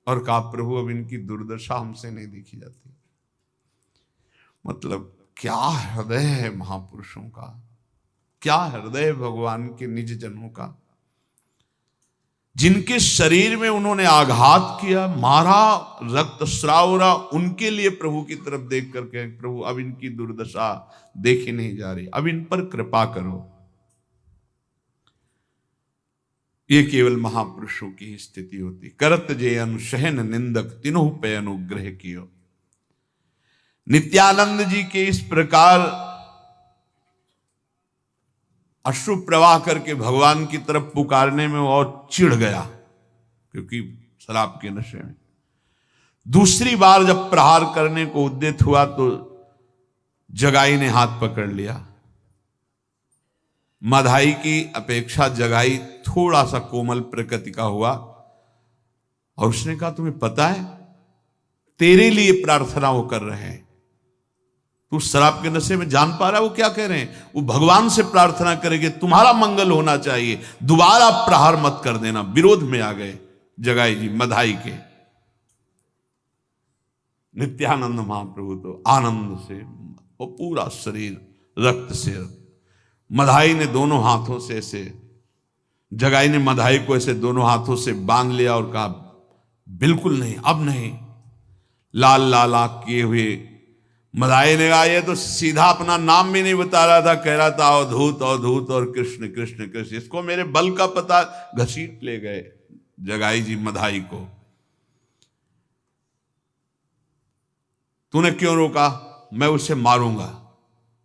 और कहा, प्रभु अब इनकी दुर्दशा हमसे नहीं देखी जाती। मतलब क्या हृदय है महापुरुषों का, क्या हृदय है भगवान के निज जनों का, जिनके शरीर में उन्होंने आघात किया, मारा, रक्त स्राव रहा, उनके लिए प्रभु की तरफ देख करके, प्रभु अब इनकी दुर्दशा देखी नहीं जा रही, अब इन पर कृपा करो। ये केवल महापुरुषों की ही स्थिति होती। करत जे अनुशहन निंदक तिन्हु पे अनुग्रह कियो। नित्यानंद जी के इस प्रकार अश्रु प्रवाह करके भगवान की तरफ पुकारने में और चिढ़ गया, क्योंकि शराब के नशे में। दूसरी बार जब प्रहार करने को उद्यत हुआ तो जगाई ने हाथ पकड़ लिया। मधाई की अपेक्षा जगाई थोड़ा सा कोमल प्रकृति का हुआ, और उसने कहा, तुम्हें पता है तेरे लिए प्रार्थना वो कर रहे हैं, तू शराब के नशे में जान पा रहा है वो क्या कह रहे हैं, वो भगवान से प्रार्थना करेंगे तुम्हारा मंगल होना चाहिए, दोबारा प्रहार मत कर देना। विरोध में आ गए जगाई जी मधाई के। नित्यानंद महाप्रभु तो आनंद से वो पूरा शरीर रक्त से, मधाई ने दोनों हाथों से ऐसे, जगाई ने मधाई को ऐसे दोनों हाथों से बांध लिया और कहा, बिल्कुल नहीं, अब नहीं। लाल लाल आंख किए हुए मधाई ने कहा, ये तो सीधा अपना नाम भी नहीं बता रहा था, कह रहा था अवधूत अवधूत और कृष्ण कृष्ण कृष्ण, इसको मेरे बल का पता। घसीट ले गए जगाई जी मधाई को। तूने क्यों रोका, मैं उसे मारूंगा।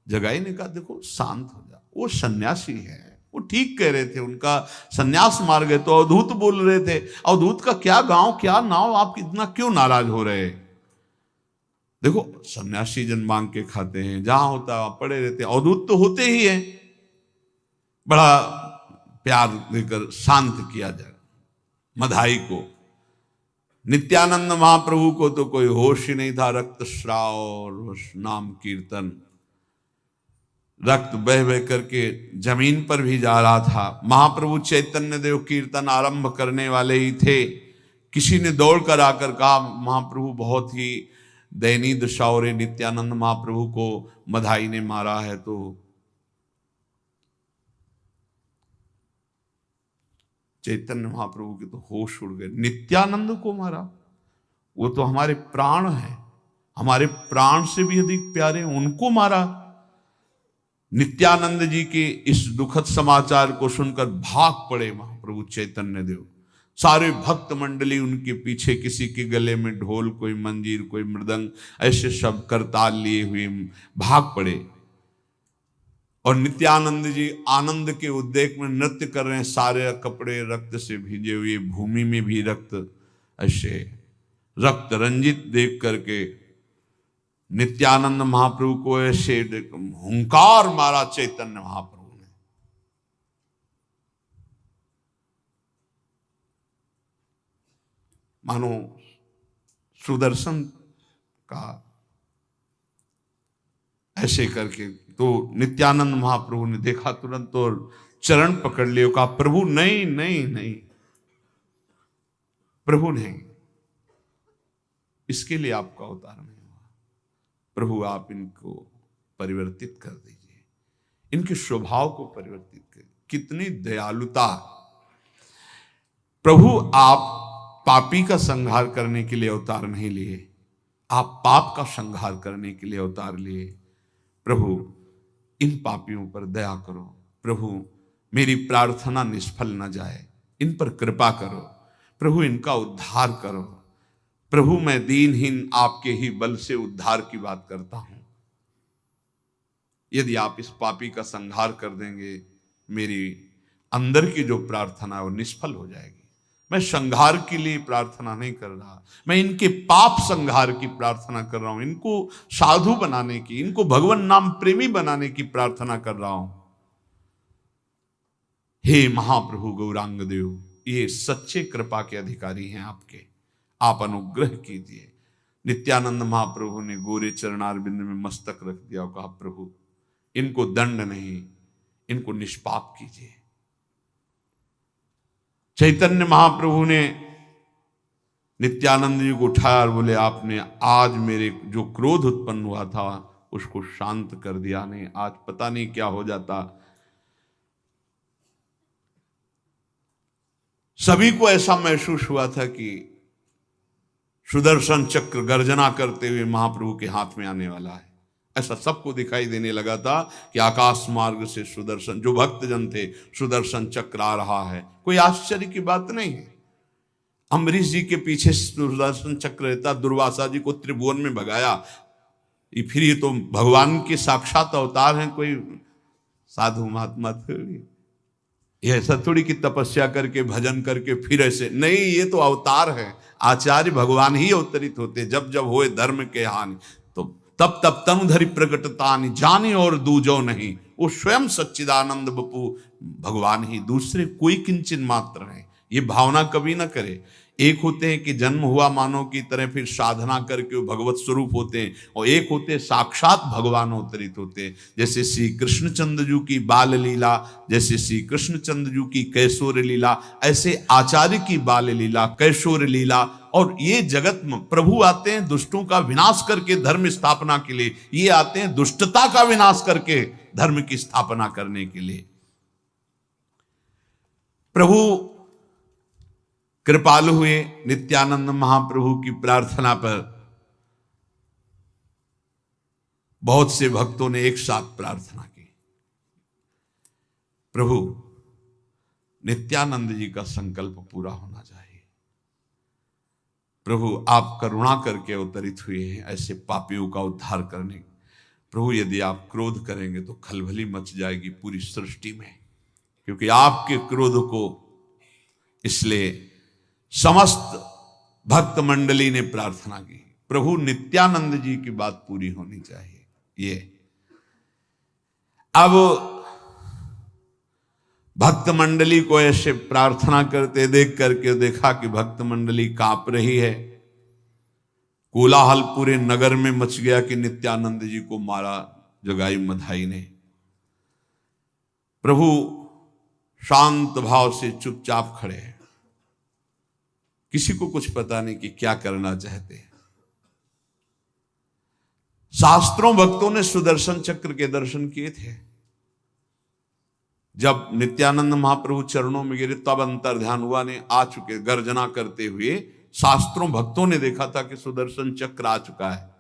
जगाई ने कहा, देखो शांत हो जा, वो सन्यासी है, वो ठीक कह रहे थे, उनका सन्यास मार गए तो अवधूत बोल रहे थे, अवधूत का क्या गांव क्या नाव, आप इतना क्यों नाराज हो रहे हैं। देखो सन्यासी जन मांग के खाते हैं, जहां होता है पड़े रहते हैं, अवधूत तो होते ही हैं। बड़ा प्यार देकर शांत किया जाए मधाई को। नित्यानंद महाप्रभु को तो कोई होश ही नहीं था, रक्त स्राव और नाम कीर्तन, रक्त बह बह करके जमीन पर भी जा रहा था। महाप्रभु चैतन्य देव कीर्तन आरंभ करने वाले ही थे, किसी ने दौड़कर आकर कहा, महाप्रभु बहुत ही दयनीय दशा हो रही, नित्यानंद महाप्रभु को मधाई ने मारा है। तो चैतन्य महाप्रभु के तो होश उड़ गए, नित्यानंद को मारा, वो तो हमारे प्राण हैं, हमारे प्राण से भी अधिक प्यारे, उनको मारा। नित्यानंद जी के इस दुखद समाचार को सुनकर भाग पड़े महाप्रभु चैतन्य देव। सारे भक्त मंडली उनके पीछे, किसी के गले में ढोल, कोई मंजीर, कोई मृदंग, ऐसे शब्द करताल लिए हुए भाग पड़े। और नित्यानंद जी आनंद के उद्रेक में नृत्य कर रहे हैं, सारे कपड़े रक्त से भीजे हुए, भूमि में भी रक्त, ऐसे रक्त रंजित देख करके नित्यानंद महाप्रभु को ऐसे हुंकार मारा चैतन्य महाप्रभु ने। मानो सुदर्शन का ऐसे करके, तो नित्यानंद महाप्रभु ने देखा तुरंत और चरण पकड़ लिए, कहा, प्रभु नहीं नहीं नहीं, प्रभु नहीं, इसके लिए आपका अवतार नहीं हुआ। प्रभु आप इनको परिवर्तित कर दीजिए, इनके स्वभाव को परिवर्तित कर। कितनी दयालुता। प्रभु आप पापी का संहार करने के लिए अवतार नहीं लिए, आप पाप का संहार करने के लिए अवतार लिए। प्रभु इन पापियों पर दया करो, प्रभु मेरी प्रार्थना निष्फल न जाए, इन पर कृपा करो, प्रभु इनका उद्धार करो। प्रभु मैं दीनहीन आपके ही बल से उद्धार की बात करता हूं। यदि आप इस पापी का संहार कर देंगे, मेरी अंदर की जो प्रार्थना है वो निष्फल हो जाएगी। मैं संहार के लिए प्रार्थना नहीं कर रहा, मैं इनके पाप संहार की प्रार्थना कर रहा हूं, इनको साधु बनाने की, इनको भगवान नाम प्रेमी बनाने की प्रार्थना कर रहा हूं। हे महाप्रभु गौरांग देव, ये सच्चे कृपा के अधिकारी हैं आपके, आप अनुग्रह कीजिए। नित्यानंद महाप्रभु ने गोरे चरणारविंद में मस्तक रख दिया और कहा प्रभु इनको दंड नहीं, इनको निष्पाप कीजिए। चैतन्य महाप्रभु ने नित्यानंद जी को उठाया और बोले आपने आज मेरे जो क्रोध उत्पन्न हुआ था उसको शांत कर दिया, नहीं आज पता नहीं क्या हो जाता। सभी को ऐसा महसूस हुआ था कि सुदर्शन चक्र गर्जना करते हुए महाप्रभु के हाथ में आने वाला है। ऐसा सबको दिखाई देने लगा था कि आकाश मार्ग से सुदर्शन, जो भक्तजन थे, सुदर्शन चक्र आ रहा है। कोई आश्चर्य की बात नहीं है। अम्बरीश जी के पीछे सुदर्शन चक्र रहता, दुर्वासा जी को त्रिभुवन में भगाया। फिर ये तो भगवान के साक्षात अवतार हैं, कोई साधु महात्मा थोड़ी, ये ऐसा थोड़ी कि तपस्या करके भजन करके फिर ऐसे नहीं, ये तो अवतार है। आचार्य भगवान ही अवतरित होते, जब जब होए धर्म के हानि तो तब तब तनुधरि प्रकटतानि, जाने और दूजो नहीं। वो स्वयं सच्चिदानंद बपू भगवान ही, दूसरे कोई किंचन मात्र है। ये भावना कभी ना करे। एक होते हैं कि जन्म हुआ मानव की तरह, फिर साधना करके वो भगवत स्वरूप होते हैं, और एक होते हैं साक्षात भगवान अवतरित होते हैं। जैसे श्री कृष्णचंद्र जी की बाल लीला, जैसे श्री कृष्णचंद्र जी की कैशोर लीला, ऐसे आचार्य की बाल लीला, कैशोर लीला। और ये जगत में प्रभु आते हैं दुष्टों का विनाश करके धर्म स्थापना के लिए, ये आते हैं दुष्टता का विनाश करके धर्म की स्थापना करने के लिए। प्रभु कृपालु हुए। नित्यानंद महाप्रभु की प्रार्थना पर बहुत से भक्तों ने एक साथ प्रार्थना की, प्रभु नित्यानंद जी का संकल्प पूरा होना चाहिए। प्रभु आप करुणा करके अवतरित हुए हैं ऐसे पापियों का उद्धार करने। प्रभु यदि आप क्रोध करेंगे तो खलबली मच जाएगी पूरी सृष्टि में, क्योंकि आपके क्रोध को, इसलिए समस्त भक्त मंडली ने प्रार्थना की प्रभु नित्यानंद जी की बात पूरी होनी चाहिए। ये अब भक्त मंडली को ऐसे प्रार्थना करते देख करके देखा कि भक्त मंडली कांप रही है। कोलाहल पूरे नगर में मच गया कि नित्यानंद जी को मारा जगाई मधाई ने। प्रभु शांत भाव से चुपचाप खड़े हैं, किसी को कुछ पता नहीं कि क्या करना चाहते हैं। शास्त्रों भक्तों ने सुदर्शन चक्र के दर्शन किए थे। जब नित्यानंद महाप्रभु चरणों में गिरे तब अंतर ध्यान हुआ ने आ चुके, गर्जना करते हुए शास्त्रों भक्तों ने देखा था कि सुदर्शन चक्र आ चुका है।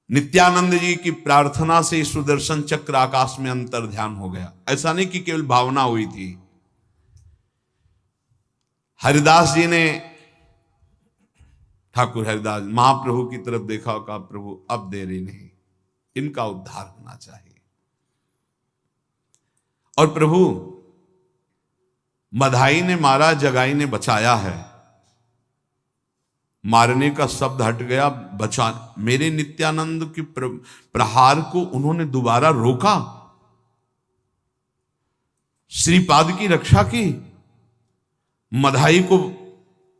नित्यानंद जी की प्रार्थना से सुदर्शन चक्र आकाश में अंतर ध्यान हो गया। ऐसा नहीं कि केवल भावना हुई थी। हरिदास जी ने, ठाकुर हरिदास महाप्रभु की तरफ देखा और कहा प्रभु अब देरी नहीं, इनका उद्धार होना चाहिए। और प्रभु मधाई ने मारा, जगाई ने बचाया है। मारने का शब्द हट गया, बचा। मेरे नित्यानंद के प्रहार को उन्होंने दोबारा रोका, श्रीपाद की रक्षा की, मधाई को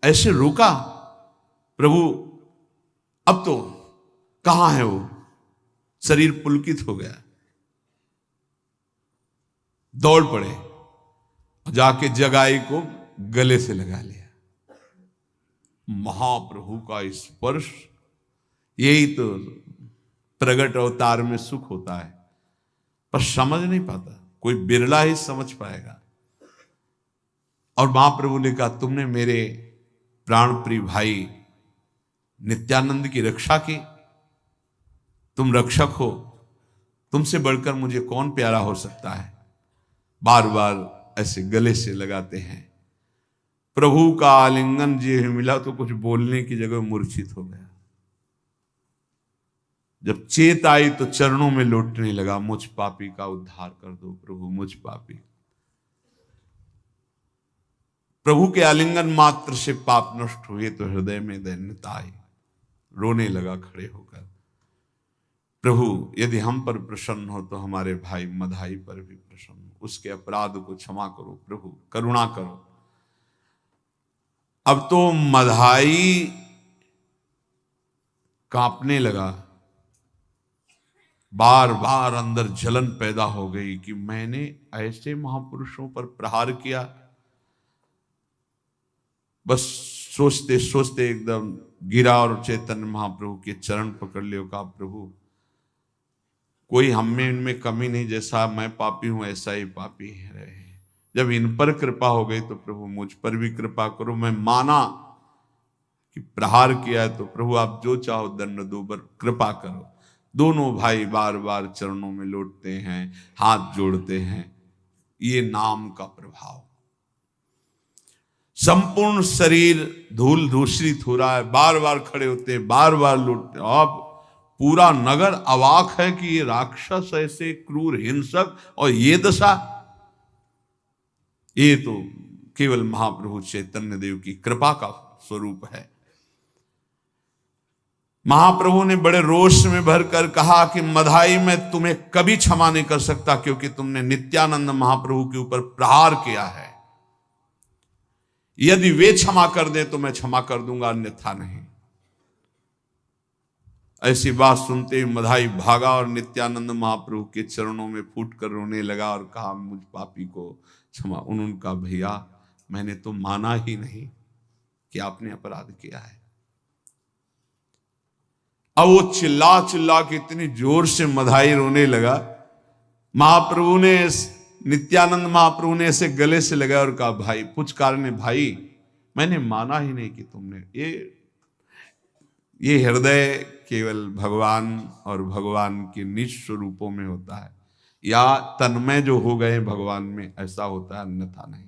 ऐसे रोका। प्रभु अब तो कहां है वो, शरीर पुलकित हो गया, दौड़ पड़े, जाके जगाई को गले से लगा लिया। महाप्रभु का स्पर्श यही तो प्रगट अवतार में सुख होता है, पर समझ नहीं पाता, कोई बिरला ही समझ पाएगा। और महाप्रभु ने कहा तुमने मेरे प्राण प्रिय भाई नित्यानंद की रक्षा की, तुम रक्षक हो, तुमसे बढ़कर मुझे कौन प्यारा हो सकता है। बार बार ऐसे गले से लगाते हैं। प्रभु का आलिंगन जी मिला तो कुछ बोलने की जगह मूर्छित हो गया। जब चेत आई तो चरणों में लौटने लगा, मुझ पापी का उद्धार कर दो प्रभु, मुझ पापी। प्रभु के आलिंगन मात्र से पाप नष्ट हुए तो हृदय में दैन्यता आई, रोने लगा खड़े होकर। प्रभु यदि हम पर प्रसन्न हो तो हमारे भाई मधाई पर भी प्रसन्न हो, उसके अपराध को क्षमा करो प्रभु, करुणा करो। अब तो मधाई कांपने लगा, बार बार अंदर जलन पैदा हो गई कि मैंने ऐसे महापुरुषों पर प्रहार किया। बस सोचते सोचते एकदम गिरा और चैतन्य महाप्रभु के चरण पकड़ लियो। कहा प्रभु कोई हम में इनमें कमी नहीं, जैसा मैं पापी हूं ऐसा ही पापी रहे। जब इन पर कृपा हो गई तो प्रभु मुझ पर भी कृपा करो। मैं माना कि प्रहार किया है तो प्रभु आप जो चाहो दंड दो, पर कृपा करो। दोनों भाई बार बार चरणों में लौटते हैं, हाथ जोड़ते हैं। ये नाम का प्रभाव, संपूर्ण शरीर धूल दूषित हो रहा है, बार बार खड़े होते हैं, बार बार लौटते। अब पूरा नगर अवाक है कि ये राक्षस ऐसे क्रूर हिंसक और ये दशा, ये तो केवल महाप्रभु चैतन्य देव की कृपा का स्वरूप है। महाप्रभु ने बड़े रोष में भरकर कहा कि मधाई मैं तुम्हें कभी क्षमा नहीं कर सकता, क्योंकि तुमने नित्यानंद महाप्रभु के ऊपर प्रहार किया है। यदि वे क्षमा कर दे तो मैं क्षमा कर दूंगा, अन्यथा नहीं। ऐसी बात सुनते ही मधाई भागा और नित्यानंद महाप्रभु के चरणों में फूटकर रोने लगा और कहा मुझ पापी को क्षमा। उन्होंने कहा भैया मैंने तो माना ही नहीं कि आपने अपराध किया है। अब वो चिल्ला चिल्ला के इतनी जोर से मधाई रोने लगा। महाप्रभु ने, नित्यानंद महाप्रभु ने ऐसे गले से लगाया और कहा भाई पुचकार ने, भाई मैंने माना ही नहीं कि तुमने ये हृदय केवल भगवान और भगवान के निज स्वरूपों में होता है, या तन्मय जो हो गए भगवान में ऐसा होता है, अन्यथा नहीं।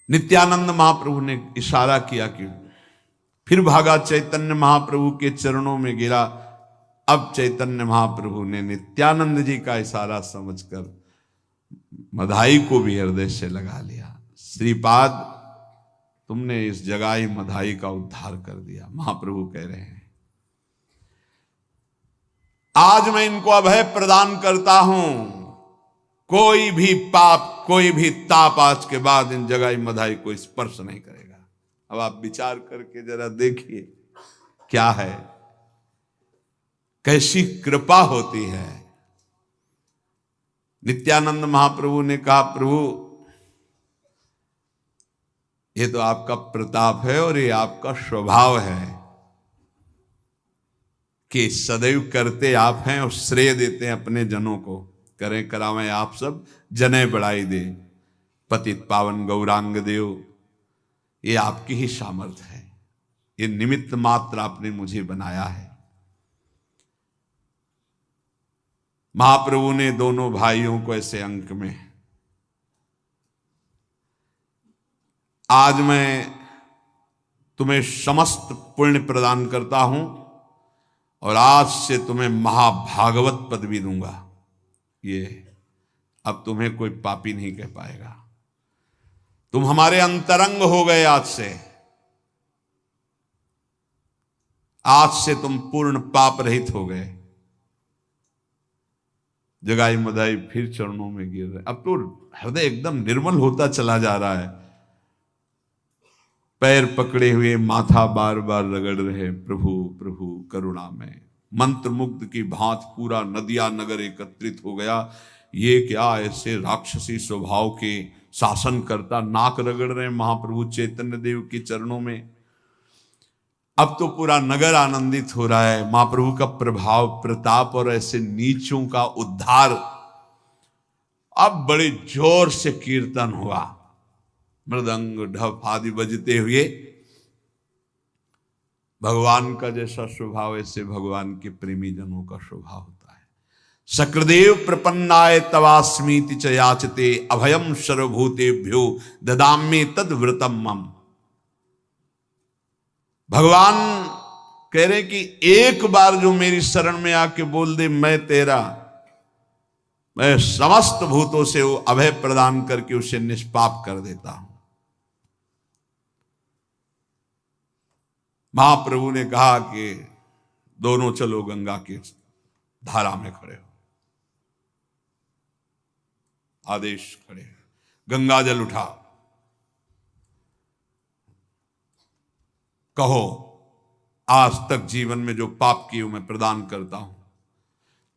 नित्यानंद महाप्रभु ने इशारा किया कि फिर भागा, चैतन्य महाप्रभु के चरणों में गिरा। अब चैतन्य महाप्रभु ने नित्यानंद जी का इशारा समझकर मधाई को भी हृदय से लगा लिया। श्रीपाद तुमने इस जगाई मधाई का उद्धार कर दिया। महाप्रभु कह रहे हैं आज मैं इनको अभय प्रदान करता हूं, कोई भी पाप कोई भी ताप आज के बाद इन जगाई मधाई को स्पर्श नहीं करेगा। अब आप विचार करके जरा देखिए क्या है, कैसी कृपा होती है। नित्यानंद महाप्रभु ने कहा प्रभु ये तो आपका प्रताप है और ये आपका स्वभाव है कि सदैव करते आप हैं और श्रेय देते हैं अपने जनों को। करें करावें आप सब जने बढ़ाई दे, पतित पावन गौरांग देव, ये आपकी ही सामर्थ्य है, ये निमित्त मात्र आपने मुझे बनाया है। महाप्रभु ने दोनों भाइयों को ऐसे अंक में, आज मैं तुम्हें समस्त पुण्य प्रदान करता हूं और आज से तुम्हें महाभागवत पद भी दूंगा। ये अब तुम्हें कोई पापी नहीं कह पाएगा, तुम हमारे अंतरंग हो गए। आज से तुम पूर्ण पाप रहित हो गए। जगाई मधाई फिर चरणों में गिर रहे। अब तो हृदय एकदम निर्मल होता चला जा रहा है। पैर पकड़े हुए माथा बार बार रगड़ रहे, प्रभु प्रभु करुणा में। मंत्र मुग्ध की भांत पूरा नदिया नगर एकत्रित हो गया। ये क्या ऐसे राक्षसी स्वभाव के शासन करता नाक रगड़ रहे महाप्रभु चैतन्य देव के चरणों में। अब तो पूरा नगर आनंदित हो रहा है, महाप्रभु का प्रभाव प्रताप और ऐसे नीचों का उद्धार। अब बड़े जोर से कीर्तन हुआ, मृदंग ढप आदि बजते हुए। भगवान का जैसा स्वभाव ऐसे भगवान के प्रेमी जनों का स्वभाव होता है। सकृदेव प्रपन्नाय तवास्मीति च याचते अभयम सर्वभूतेभ्यो ददाम्ये तद व्रतम मम। भगवान कह रहे कि एक बार जो मेरी शरण में आके बोल दे मैं तेरा, मैं समस्त भूतों से वो अभय प्रदान करके उसे निष्पाप कर देता हूं। महाप्रभु ने कहा कि दोनों चलो गंगा की धारा में खड़े हो। आदेश खड़े, गंगा जल उठा, कहो आज तक जीवन में जो पाप किए मैं प्रदान करता हूं।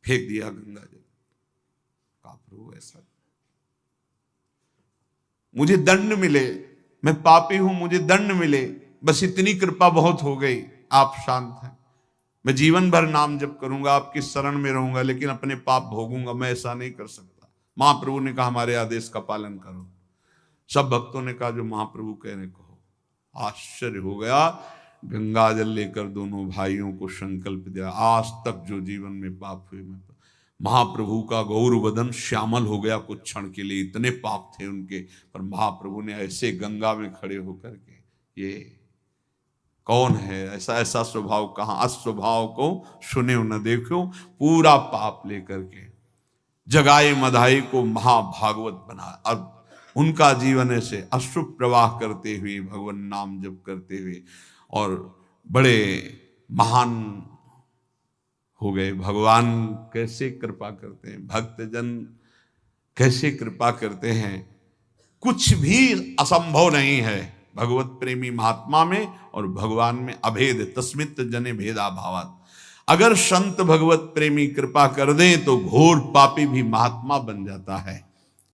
फेंक दिया गंगा जल। कहा प्रभु ऐसा मुझे दंड मिले, मैं पापी हूं, मुझे दंड मिले, बस इतनी कृपा बहुत हो गई। आप शांत हैं, मैं जीवन भर नाम जप करूंगा, आपकी शरण में रहूंगा, लेकिन अपने पाप भोगूंगा, मैं ऐसा नहीं कर सकता। महाप्रभु ने कहा हमारे आदेश का पालन करो। सब भक्तों ने कहा जो महाप्रभु कह रहे कहो। आश्चर्य हो गया। गंगा जल लेकर दोनों भाइयों को संकल्प दिया, आज तक जो जीवन में पाप हुए मैं। महाप्रभु का गौर वदन श्यामल हो गया कुछ क्षण के लिए, इतने पाप थे उनके, पर महाप्रभु ने ऐसे गंगा में खड़े होकर के, ये कौन है, ऐसा ऐसा स्वभाव कहाँ, अस्वभाव को सुने न देखो, पूरा पाप लेकर के जगाई मधाई को महाभागवत बना। अब उनका जीवन ऐसे अश्रु प्रवाह करते हुए, भगवान नाम जप करते हुए, और बड़े महान हो गए। भगवान कैसे कृपा करते हैं, भक्तजन कैसे कृपा करते हैं। कुछ भी असंभव नहीं है भगवत प्रेमी महात्मा में और भगवान में। अभेद तस्मित जने भेदा भावात। अगर संत भगवत प्रेमी कृपा कर दें तो घोर पापी भी महात्मा बन जाता है।